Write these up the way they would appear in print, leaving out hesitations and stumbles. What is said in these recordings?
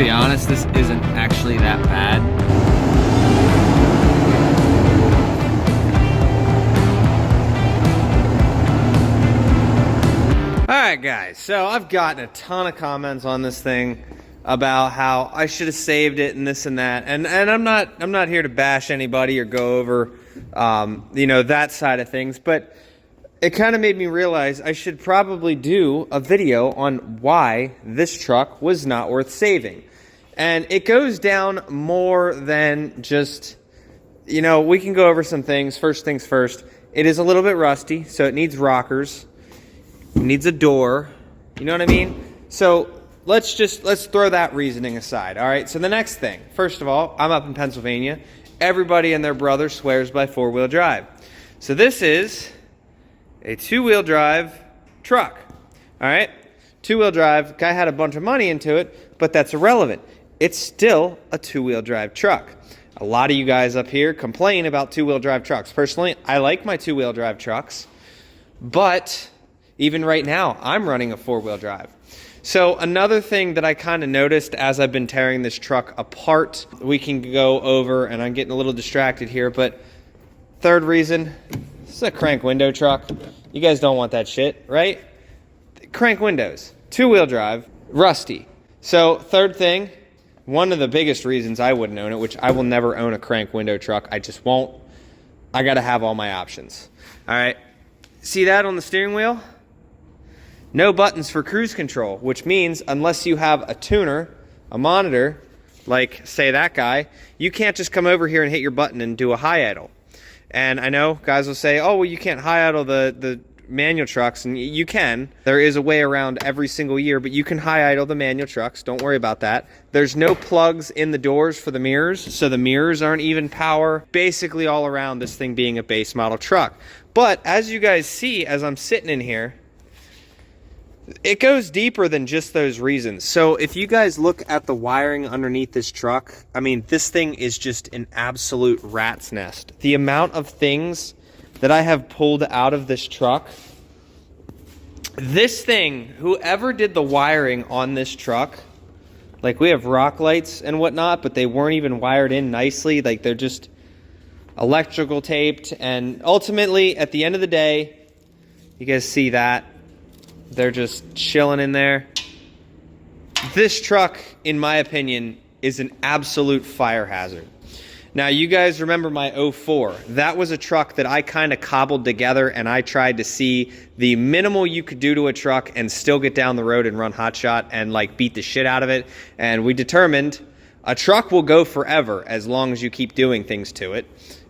gonna be honest, this isn't actually that bad. Alright guys, so I've gotten a ton of comments on this thing about how I should have saved it and this and that, and I'm not here to bash anybody or go over you know, that side of things, but it kind of made me realize I should probably do a video on why this truck was not worth saving. And it goes down more than just, you know, we can go over some things. First things first, it is a little bit rusty, so it needs rockers. It needs a door, you know what I mean? So let's throw that reasoning aside, all right? So the next thing, first of all, I'm up in Pennsylvania. Everybody and their brother swears by four-wheel drive. So this is a two-wheel drive truck, all right? Two-wheel drive, guy had a bunch of money into it, but that's irrelevant. It's still a two-wheel drive truck. A lot of you guys up here complain about two-wheel drive trucks. Personally, I like my two-wheel drive trucks, but even right now, I'm running a four-wheel drive. So another thing that I kind of noticed as I've been tearing this truck apart, we can go over, and I'm getting a little distracted here, but third reason, this is a crank window truck. You guys don't want that shit, right? Crank windows, two-wheel drive, rusty. So third thing, one of the biggest reasons I wouldn't own it, which I will never own a crank window truck, I just won't. I gotta have all my options. All right, see that on the steering wheel? No buttons for cruise control, which means unless you have a tuner, a monitor, like say that guy, you can't just come over here and hit your button and do a high idle. And I know guys will say, oh, well, you can't high idle the manual trucks, and you can. There is a way around every single year, but you can high idle the manual trucks. Don't worry about that. There's no plugs in the doors for the mirrors, so the mirrors aren't even power. Basically all around this thing being a base model truck. But as you guys see, as I'm sitting in here, it goes deeper than just those reasons. So if you guys look at the wiring underneath this truck, I mean, this thing is just an absolute rat's nest. The amount of things that I have pulled out of this truck, this thing, whoever did the wiring on this truck, like we have rock lights and whatnot, but they weren't even wired in nicely. Like they're just electrical taped. And ultimately, at the end of the day, you guys see that. They're just chilling in there. This truck, in my opinion, is an absolute fire hazard. Now, you guys remember my 04. That was a truck that I kind of cobbled together, and I tried to see the minimal you could do to a truck and still get down the road and run Hotshot and like beat the shit out of it. And we determined a truck will go forever as long as you keep doing things to it,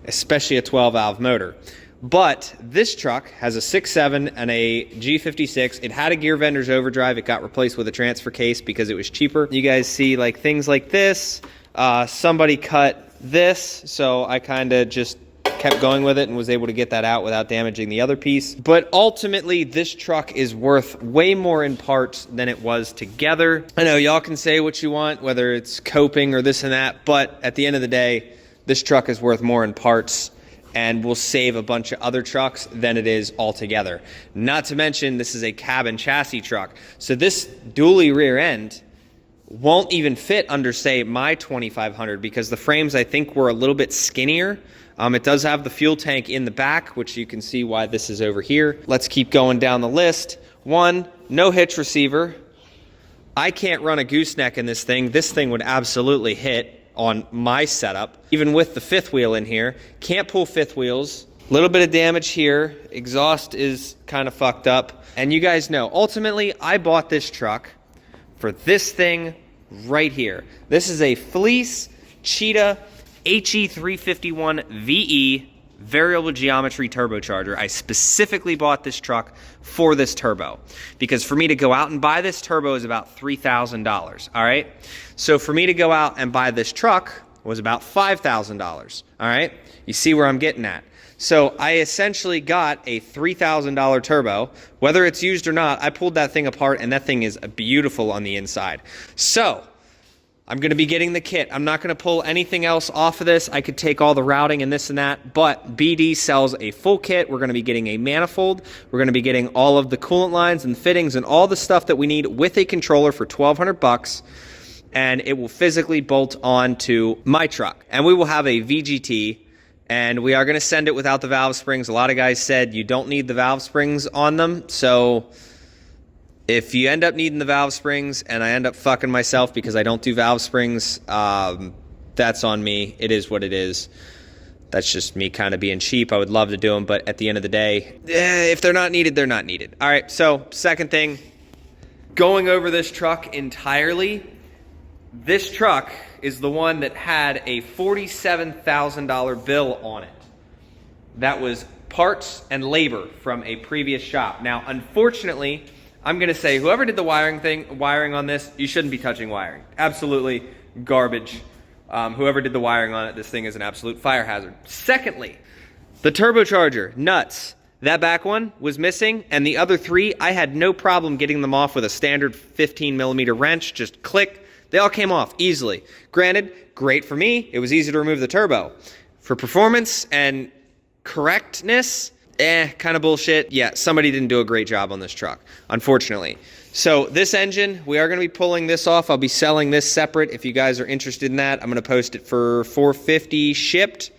especially a 12-valve motor. But this truck has a 6.7 and a G56. It had a gear vendor's overdrive. It got replaced with a transfer case because it was cheaper. You guys see like things like this. Somebody cut this, so I kind of just kept going with it and was able to get that out without damaging the other piece. But ultimately, this truck is worth way more in parts than it was together. I know y'all can say what you want, whether it's coping or this and that, but at the end of the day, this truck is worth more in parts and will save a bunch of other trucks than it is altogether. Not to mention, this is a cab and chassis truck. So this dually rear end won't even fit under, say, my 2500 because the frames, I think, were a little bit skinnier. It does have the fuel tank in the back, which you can see why this is over here. Let's keep going down the list. One, no hitch receiver. I can't run a gooseneck in this thing. This thing would absolutely hit on my setup, even with the fifth wheel in here. Can't pull fifth wheels. A little bit of damage here. Exhaust is kind of fucked up. And you guys know, ultimately, I bought this truck for this thing right here. This is a Fleece Cheetah HE351VE variable geometry turbocharger. I specifically bought this truck for this turbo because for me to go out and buy this turbo is about $3,000, all right? So for me to go out and buy this truck was about $5,000, all right? You see where I'm getting at. So I essentially got a $3,000 turbo. Whether it's used or not, I pulled that thing apart and that thing is beautiful on the inside. So I'm going to be getting the kit. I'm not going to pull anything else off of this. I could take all the routing and this and that, but BD sells a full kit. We're going to be getting a manifold. We're going to be getting all of the coolant lines and fittings and all the stuff that we need with a controller for $1,200. and it will physically bolt onto my truck. And we will have a VGT, and we are going to send it without the valve springs. A lot of guys said you don't need the valve springs on them, so if you end up needing the valve springs and I end up fucking myself because I don't do valve springs, that's on me. It is what it is. That's just me kind of being cheap. I would love to do them, but at the end of the day, if they're not needed, they're not needed. All right, so second thing, going over this truck entirely, this truck is the one that had a $47,000 bill on it. That was parts and labor from a previous shop. Now, unfortunately, I'm gonna say whoever did the wiring on this, you shouldn't be touching wiring. Absolutely garbage. Whoever did the wiring on it, this thing is an absolute fire hazard. Secondly, the turbocharger, nuts. That back one was missing, and the other three, I had no problem getting them off with a standard 15mm wrench, just click. They all came off easily. Granted, great for me, it was easy to remove the turbo. For performance and correctness, kind of bullshit. Yeah, somebody didn't do a great job on this truck, unfortunately. So this engine, we are going to be pulling this off. I'll be selling this separate. If you guys are interested in that, I'm going to post it for $450 shipped.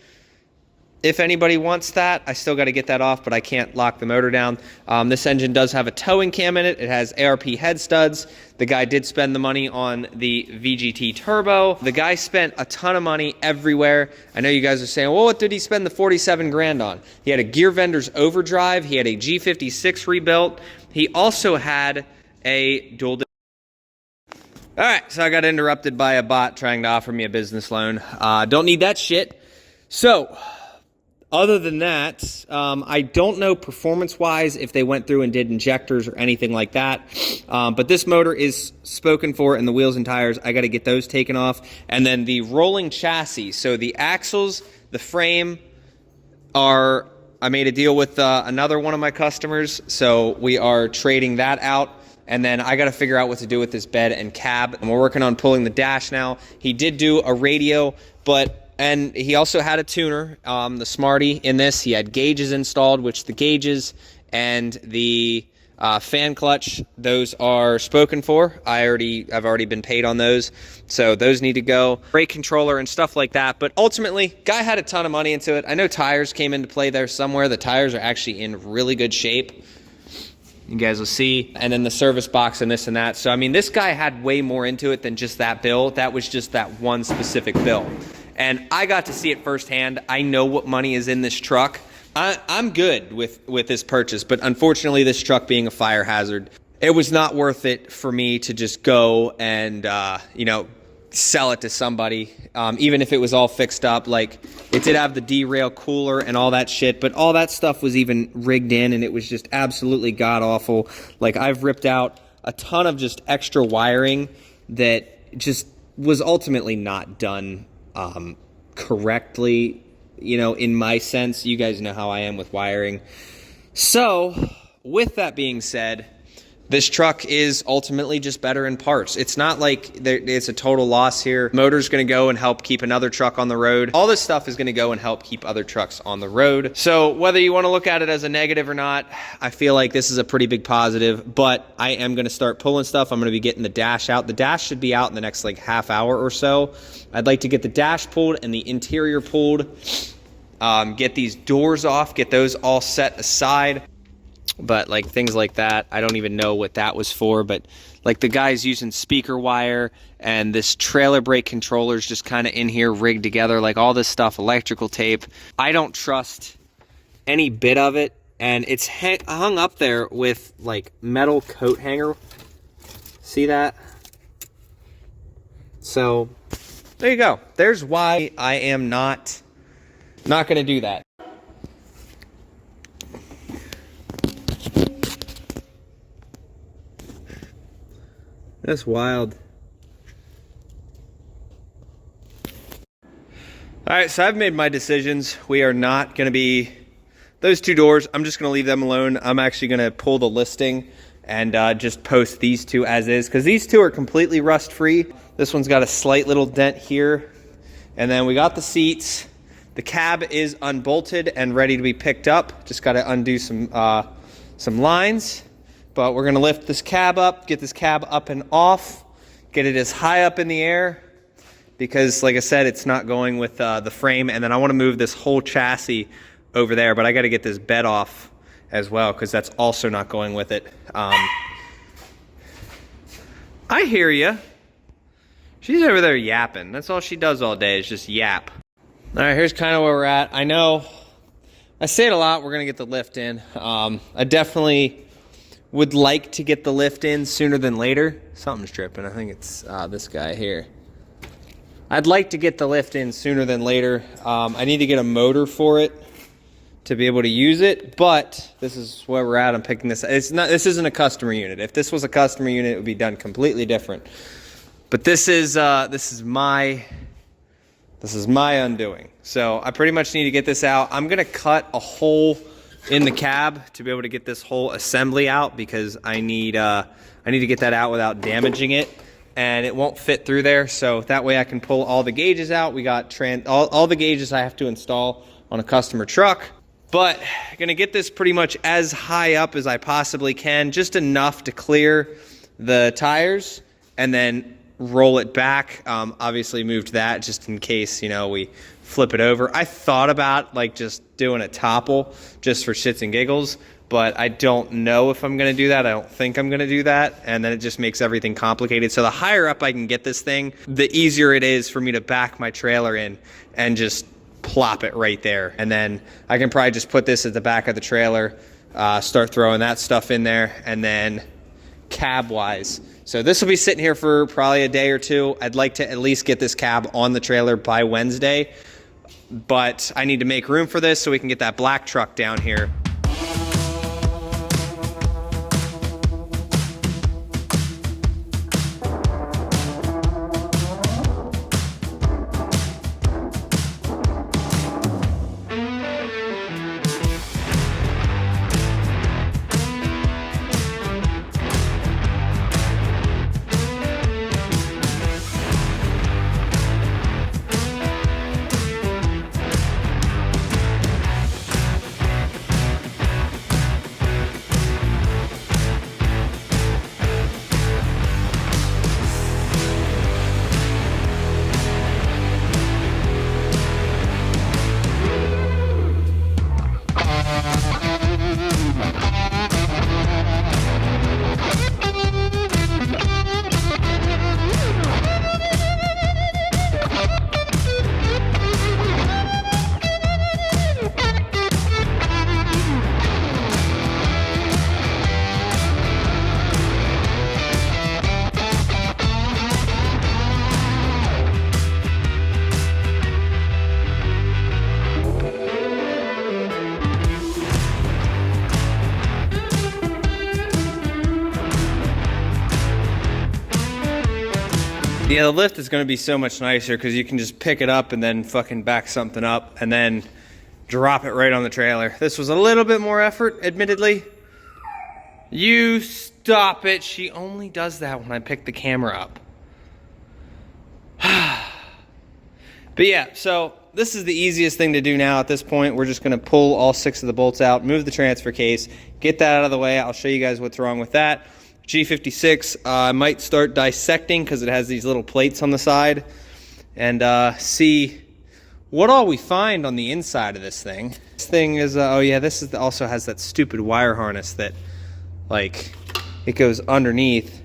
If anybody wants that, I still got to get that off, but I can't lock the motor down. This engine does have a towing cam in it. It has ARP head studs. The guy did spend the money on the VGT turbo. The guy spent a ton of money everywhere. I know you guys are saying, well, what did he spend the 47 grand on? He had a gear vendor's overdrive. He had a G56 rebuilt. He also had a dual. All right, so I got interrupted by a bot trying to offer me a business loan. Don't need that shit. So, other than that, I don't know performance-wise if they went through and did injectors or anything like that. But this motor is spoken for, and the wheels and tires, I got to get those taken off. And then the rolling chassis. So the axles, the frame are, I made a deal with another one of my customers. So we are trading that out. And then I got to figure out what to do with this bed and cab. And we're working on pulling the dash now. He did do a radio, and he also had a tuner, the Smarty in this. He had gauges installed, which the gauges and the fan clutch, those are spoken for. I've already been paid on those. So those need to go. Brake controller and stuff like that. But ultimately, guy had a ton of money into it. I know tires came into play there somewhere. The tires are actually in really good shape. You guys will see. And then the service box and this and that. So, I mean, this guy had way more into it than just that bill. That was just that one specific bill. And I got to see it firsthand. I know what money is in this truck. I'm good with this purchase, but unfortunately, this truck being a fire hazard, it was not worth it for me to just go and, sell it to somebody, even if it was all fixed up. Like, it did have the derail cooler and all that shit, but all that stuff was even rigged in, and it was just absolutely god-awful. Like, I've ripped out a ton of just extra wiring that just was ultimately not done correctly, in my sense. You guys know how I am with wiring. So, with that being said, this truck is ultimately just better in parts. It's not like it's a total loss here. Motor's gonna go and help keep another truck on the road. All this stuff is gonna go and help keep other trucks on the road. So whether you wanna look at it as a negative or not, I feel like this is a pretty big positive, but I am gonna start pulling stuff. I'm gonna be getting the dash out. The dash should be out in the next half hour or so. I'd like to get the dash pulled and the interior pulled, get these doors off, get those all set aside. But things like that, I don't even know what that was for, but the guy's using speaker wire, and this trailer brake controller's just kind of in here rigged together, all this stuff, electrical tape. I don't trust any bit of it, and it's hung up there with metal coat hanger. See that? So there you go. There's why I am not going to do that. That's wild. All right, so I've made my decisions. We are not going to be, those two doors, I'm just going to leave them alone. I'm actually going to pull the listing and just post these two as is, because these two are completely rust-free. This one's got a slight little dent here. And then we got the seats. The cab is unbolted and ready to be picked up. Just got to undo some lines. But we're going to lift this cab up, get this cab up and off, get it as high up in the air because, like I said, it's not going with the frame. And then I want to move this whole chassis over there, but I got to get this bed off as well because that's also not going with it. I hear you. She's over there yapping. That's all she does all day is just yap. All right, here's kind of where we're at. I know I say it a lot, we're going to get the lift in. I definitely would like to get the lift in sooner than later. Something's tripping. I think it's this guy here. I'd like to get the lift in sooner than later. I need to get a motor for it to be able to use it, but this is where we're at. I'm picking this. This isn't a customer unit. If this was a customer unit, it would be done completely different. But this is my undoing. So I pretty much need to get this out. I'm gonna cut a hole in the cab to be able to get this whole assembly out because I need to get that out without damaging it, and it won't fit through there. So that way I can pull all the gauges out. We got all the gauges I have to install on a customer truck. But I'm gonna get this pretty much as high up as I possibly can, just enough to clear the tires, and then roll it back. Obviously moved that just in case, you know, we flip it over. I thought about like just doing a topple just for shits and giggles, but I don't know if I'm gonna do that. I don't think I'm gonna do that, and then it just makes everything complicated. So the higher up I can get this thing, the easier it is for me to back my trailer in and just plop it right there. And then I can probably just put this at the back of the trailer, start throwing that stuff in there, and then cab wise. So this will be sitting here for probably a day or two. I'd like to at least get this cab on the trailer by Wednesday, but I need to make room for this so we can get that black truck down here. Yeah, the lift is going to be so much nicer because you can just pick it up and then fucking back something up and then drop it right on the trailer. This was a little bit more effort, admittedly. You stop it. She only does that when I pick the camera up. But yeah, so this is the easiest thing to do now at this point. We're just going to pull all 6 of the bolts out, move the transfer case, get that out of the way. I'll show you guys what's wrong with that. G56, I might start dissecting because it has these little plates on the side, and see what all we find on the inside of this thing. This thing is, oh yeah, this is also has that stupid wire harness that, like, it goes underneath,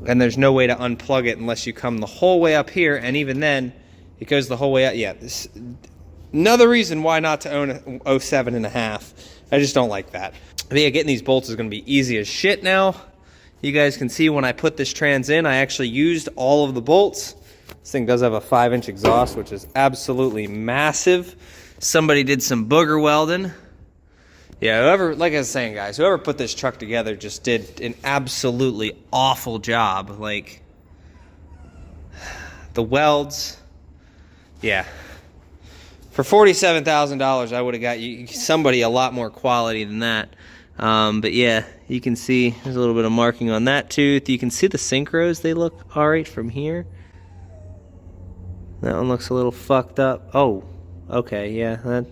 and there's no way to unplug it unless you come the whole way up here, and even then, it goes the whole way up. Yeah, this, another reason why not to own a 07.5. I just don't like that. But yeah, getting these bolts is going to be easy as shit now. You guys can see when I put this trans in, I actually used all of the bolts. This thing does have a 5-inch exhaust, which is absolutely massive. Somebody did some booger welding. Yeah, whoever, like I was saying, guys, whoever put this truck together just did an absolutely awful job. Like, the welds, yeah. For $47,000, I would have got you somebody a lot more quality than that. But yeah, you can see there's a little bit of marking on that tooth. You can see the synchros, they look all right from here. That one looks a little fucked up. Oh, okay, yeah,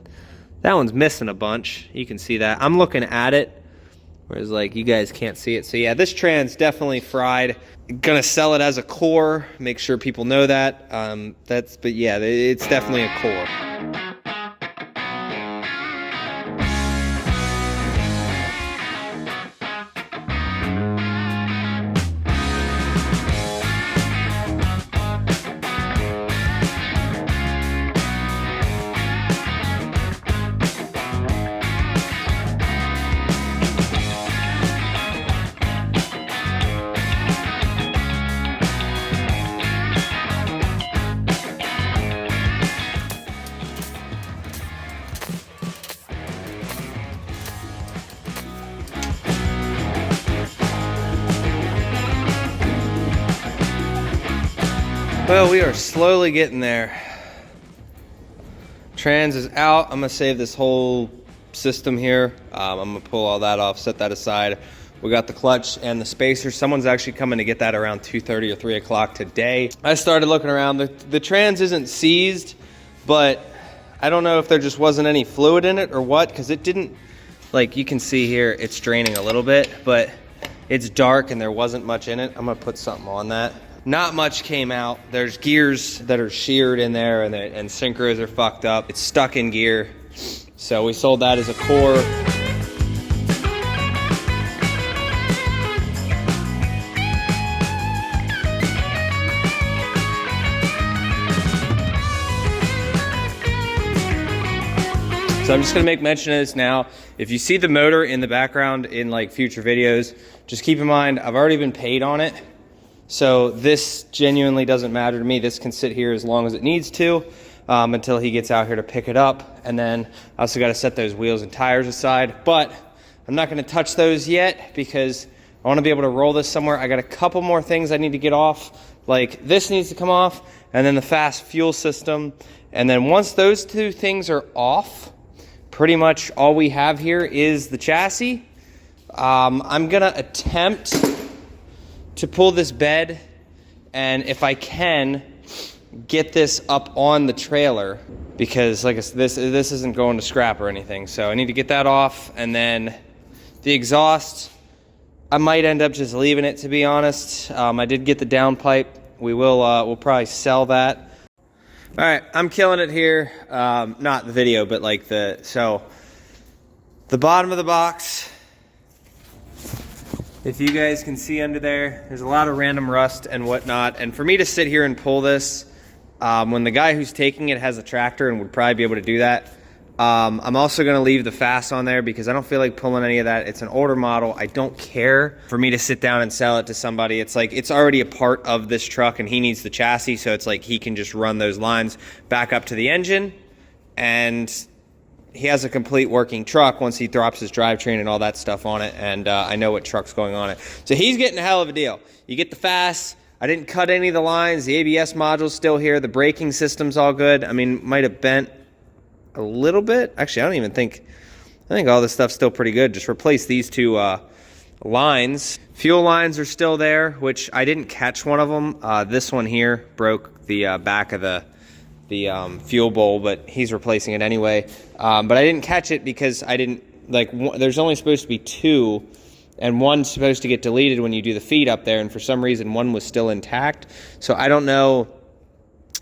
that one's missing a bunch. You can see that. I'm looking at it Whereas like you guys can't see it. So yeah, this tran's definitely fried. Gonna sell it as a core, make sure people know that. But yeah, it's definitely a core. Well, we are slowly getting there. Trans is out. I'm gonna save this whole system here. I'm gonna pull all that off, set that aside. We got the clutch and the spacer. Someone's actually coming to get that around 2:30 or 3 o'clock today. I started looking around. The trans isn't seized, but I don't know if there just wasn't any fluid in it or what, because it didn't, like you can see here, it's draining a little bit, but it's dark and there wasn't much in it. I'm gonna put something on that. Not much came out. There's gears that are sheared in there, and synchros are fucked up. It's stuck in gear. So we sold that as a core. So I'm just gonna make mention of this now. If you see the motor in the background in like future videos, just keep in mind, I've already been paid on it. So this genuinely doesn't matter to me. This can sit here as long as it needs to until he gets out here to pick it up. And then I also got to set those wheels and tires aside. But I'm not going to touch those yet because I want to be able to roll this somewhere. I got a couple more things I need to get off. Like this needs to come off, and then the fast fuel system. And then once those two things are off, pretty much all we have here is the chassis. I'm going to attempt to pull this bed, and if I can, get this up on the trailer, because like I said, this isn't going to scrap or anything. So I need to get that off, and then the exhaust, I might end up just leaving it, to be honest. I did get the downpipe. We'll probably sell that. All right, I'm killing it here. Not the video, but like so the bottom of the box. If you guys can see under there, there's a lot of random rust and whatnot. And for me to sit here and pull this, when the guy who's taking it has a tractor and would probably be able to do that, I'm also going to leave the FAST on there because I don't feel like pulling any of that. It's an older model. I don't care for me to sit down and sell it to somebody. It's like it's already a part of this truck and he needs the chassis, so it's like he can just run those lines back up to the engine, and he has a complete working truck once he drops his drivetrain and all that stuff on it, and I know what truck's going on it. So he's getting a hell of a deal. You get the FAST. I didn't cut any of the lines. The ABS module's still here. The braking system's all good. I mean, might have bent a little bit. Actually, I think all this stuff's still pretty good. Just replace these two lines. Fuel lines are still there, which I didn't catch one of them. This one here broke the back of the fuel bowl, but he's replacing it anyway. But I didn't catch it because I didn't, there's only supposed to be two, and one's supposed to get deleted when you do the feed up there, and for some reason one was still intact. So I don't know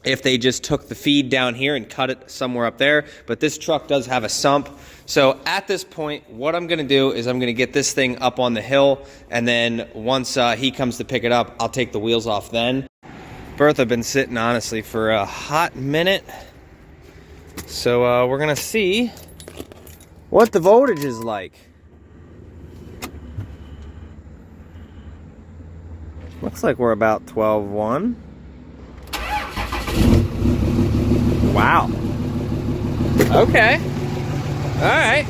if they just took the feed down here and cut it somewhere up there, but this truck does have a sump. So at this point, what I'm gonna do is I'm gonna get this thing up on the hill, and then once he comes to pick it up, I'll take the wheels off then. Bertha been sitting honestly for a hot minute, so we're gonna see what the voltage is like. Looks like we're about 12.1. Wow. Okay. All right.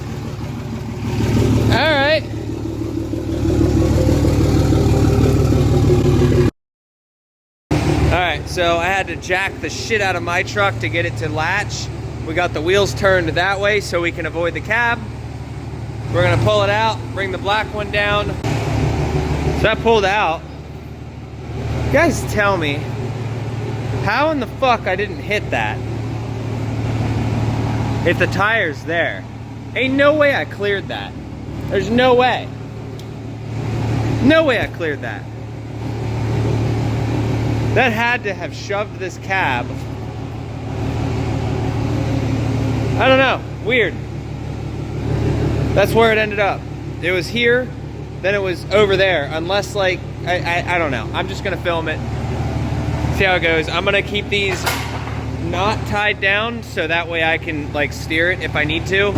All right. All right, so I had to jack the shit out of my truck to get it to latch. We got the wheels turned that way so we can avoid the cab. We're gonna pull it out, bring the black one down. So that pulled out. You guys tell me, how in the fuck I didn't hit that if the tire's there? Ain't no way I cleared that. There's no way. No way I cleared that. That had to have shoved this cab. I don't know, weird. That's where it ended up. It was here, then it was over there, unless like, I don't know. I'm just gonna film it, see how it goes. I'm gonna keep these not tied down so that way I can like steer it if I need to.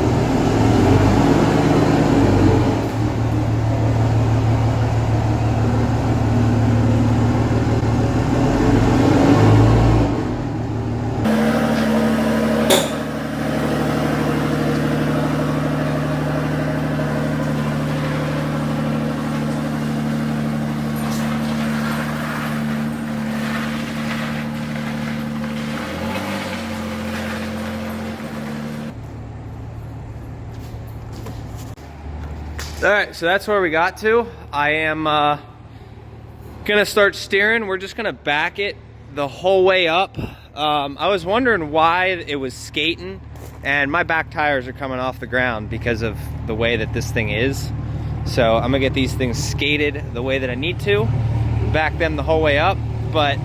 All right, so that's where we got to. I am gonna start steering. We're just gonna back it the whole way up. I was wondering why it was skating, and my back tires are coming off the ground because of the way that this thing is. So I'm gonna get these things skated the way that I need to, back them the whole way up. But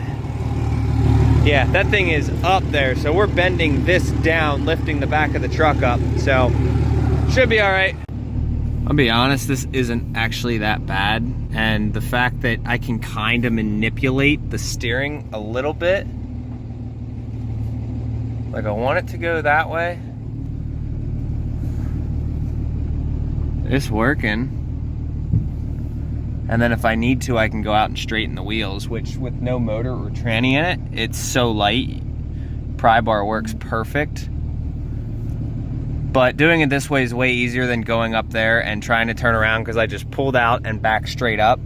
yeah, that thing is up there. So we're bending this down, lifting the back of the truck up. So should be all right. I'll be honest, this isn't actually that bad. And the fact that I can kind of manipulate the steering a little bit. Like I want it to go that way. It's working. And then if I need to, I can go out and straighten the wheels, which with no motor or tranny in it, it's so light. Pry bar works perfect. But doing it this way is way easier than going up there and trying to turn around because I just pulled out and back straight up.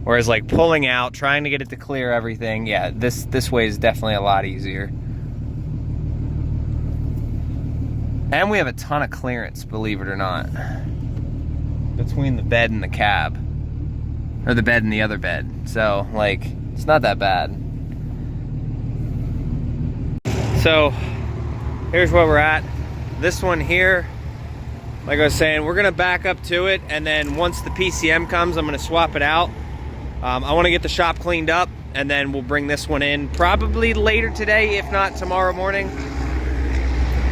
Whereas like pulling out, trying to get it to clear everything, yeah, this way is definitely a lot easier. And we have a ton of clearance, believe it or not, between the bed and the cab. Or the bed and the other bed. So like, it's not that bad. So here's where we're at. This one here, like I was saying, we're gonna back up to it, and then once the PCM comes, I'm gonna swap it out. I wanna get the shop cleaned up, and then we'll bring this one in probably later today, if not tomorrow morning.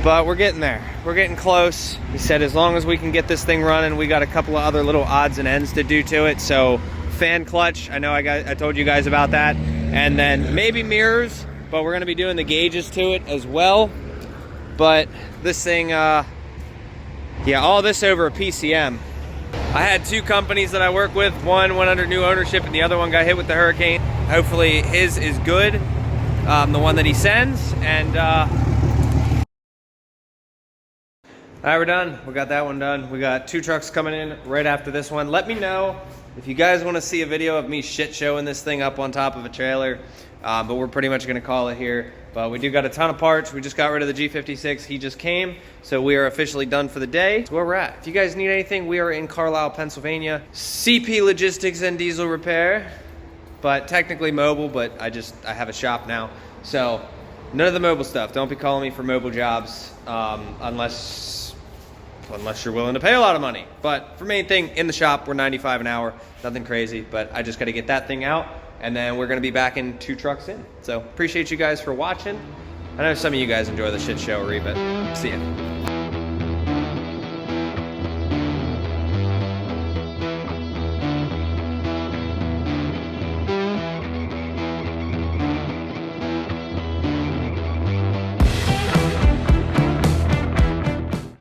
But we're getting there. We're getting close. He said as long as we can get this thing running, we got a couple of other little odds and ends to do to it. So fan clutch, I know I told you guys about that. And then maybe mirrors, but we're gonna be doing the gauges to it as well. But this thing, yeah, all this over a PCM. I had two companies that I work with. One went under new ownership and the other one got hit with the hurricane. Hopefully his is good, the one that he sends. And all right, we're done. We got that one done. We got two trucks coming in right after this one. Let me know if you guys want to see a video of me shit showing this thing up on top of a trailer. But we're pretty much gonna call it here. But we do got a ton of parts. We just got rid of the G56. He just came. So we are officially done for the day. That's where we're at. If you guys need anything, we are in Carlisle, Pennsylvania. CP Logistics and Diesel Repair. But technically mobile, but I have a shop now. So none of the mobile stuff. Don't be calling me for mobile jobs unless you're willing to pay a lot of money. But for main thing, in the shop, we're 95 an hour. Nothing crazy, but I just gotta get that thing out. And then we're gonna be back in 2 trucks in. So appreciate you guys for watching. I know some of you guys enjoy the shit show, but see ya.